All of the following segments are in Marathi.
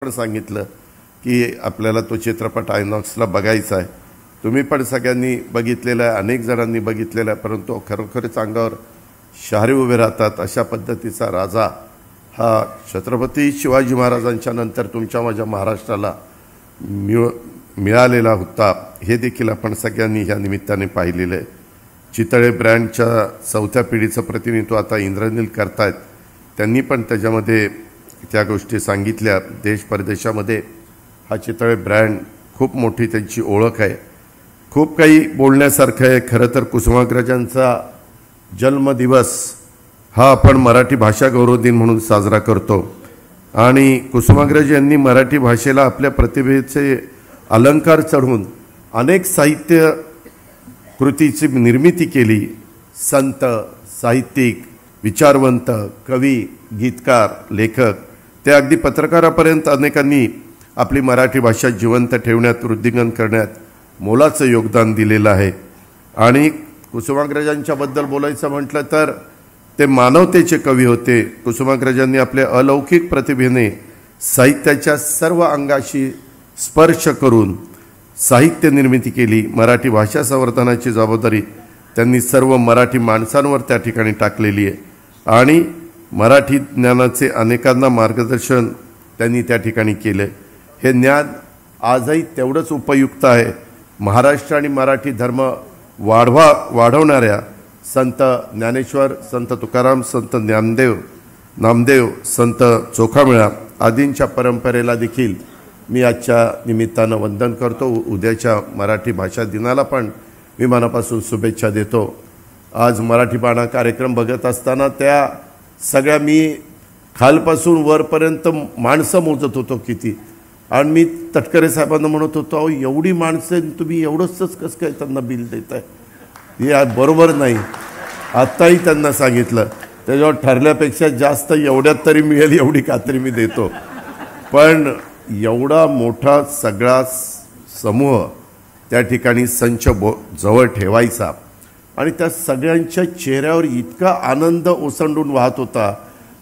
पण सांगितलं की आपल्याला तो चित्रपट आयनॉक्सला बघायचा आहे। तुम्ही पण सगळ्यांनी बघितलेला आहे, अनेक जणांनी बघितलेला आहे, परंतु खरोखरच अंगावर शहारे उभे राहतात अशा पद्धतीचा राजा हा छत्रपती शिवाजी महाराजांच्या नंतर तुमच्या माझ्या महाराष्ट्राला मिळालेला होता। हे देखील आपण सगळ्यांनी ह्या निमित्ताने पाहिलेलं आहे। चितळे ब्रँडच्या चौथ्या पिढीचं प्रतिनिधित्व आता इंद्रनील करतायत। त्यांनी पण त्याच्यामध्ये त्या गोष्टी सांगितल्या। देश परदेशामध्ये हा चितळे ब्रँड खूप मोठी त्यांची ओळख आहे। खूप काही बोलण्यासारखं आहे। खरं तर कुसुमाग्रजांचा जन्मदिवस हा आपण मराठी भाषा गौरव दिन म्हणून साजरा करतो आणि कुसुमाग्रज यांनी मराठी भाषेला आपल्या प्रतिभेचे अलंकार चढवून अनेक साहित्य कृतीची निर्मिती केली। संत, साहित्यिक, विचारवंत, कवी, गीतकार, लेखक ते अगदी पत्रकारापर्यंत अनेकांनी आपली मराठी भाषा जिवंत ठेवण्यात, वृद्धिंगत करण्यात मोलाचं योगदान दिलेलं आहे। आणि कुसुमाग्रजांच्याबद्दल बोलायचं म्हटलं तर ते मानवतेचे कवी होते। कुसुमाग्रजांनी आपल्या अलौकिक प्रतिभेने साहित्याच्या सर्व अंगाशी स्पर्श करून साहित्य निर्मिती केली। मराठी भाषा संवर्धनाची जबाबदारी त्यांनी सर्व मराठी माणसांवर त्या ठिकाणी टाकलेली आहे आणि मराठी ज्ञानाचे अनेकांना मार्गदर्शन त्यांनी त्या ठिकाणी केले। हे ज्ञान आजही तेवढंच उपयुक्त आहे। महाराष्ट्र आणि मराठी धर्म वाढवणाऱ्या संत ज्ञानेश्वर, संत तुकाराम, संत नामदेव, संत चोखामेळा आदींच्या परंपरेला देखील मी आजच्या निमित्तानं वंदन करतो। उद्याच्या मराठी भाषा दिनाला पण मी मनापासून शुभेच्छा देतो। आज मराठी बाणा कार्यक्रम बघत असताना त्या सगळ्या मी खालपासून वरपर्यंत माणसं मोजत होतो किती, आणि मी तटकरे साहेबांना म्हणत होतो, अहो एवढी माणसं तुम्ही एवढंच कसं काय त्यांना बिल देताय, हे बरोबर नाही। आत्ताही त्यांना सांगितलं त्याच्यावर ठरल्यापेक्षा जास्त एवढ्यात तरी मिळेल एवढी खात्री मी देतो। पण एवढा मोठा सगळा समूह त्या ठिकाणी संच जवळ ठेवायचा आणि त्या सगळ्यांच्या चेहऱ्यावर इतका आनंद ओसंडून वाहत होता।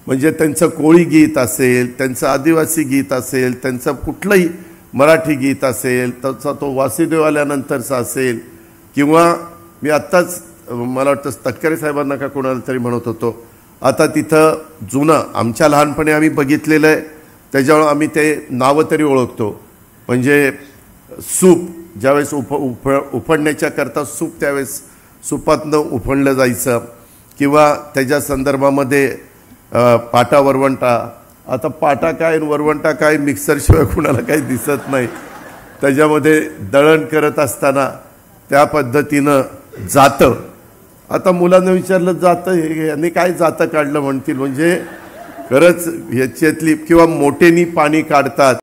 म्हणजे त्यांचं कोळी गीत असेल, त्यांचं आदिवासी गीत असेल, त्यांचं कुठलंही मराठी गीत असेल, त्याचा तो वासुदेव आल्यानंतरचा असेल, किंवा मी आत्ताच मला वाटतं तटकरे साहेबांना का कोणाला तरी म्हणत होतो, आता तिथं जुनं आमच्या लहानपणी आम्ही बघितलेलं आहे त्याच्यावर आम्ही ते नावं तरी ओळखतो। म्हणजे सूप ज्यावेळेस उफडण्याच्या करता सूप त्यावेळेस सुपातनं उफडलं जायचं, किंवा त्याच्या संदर्भामध्ये पाटा वरवंटा। आता पाटा काय वरवंटा काय मिक्सरशिवाय कुणाला काही दिसत नाही। त्याच्यामध्ये दळण करत असताना त्या पद्धतीनं जातं, आता मुलांना विचारलं जातं यांनी काय जातं काढलं म्हणतील, म्हणजे खरंच ह्याच्यातली, किंवा मोटेनी पाणी काढतात।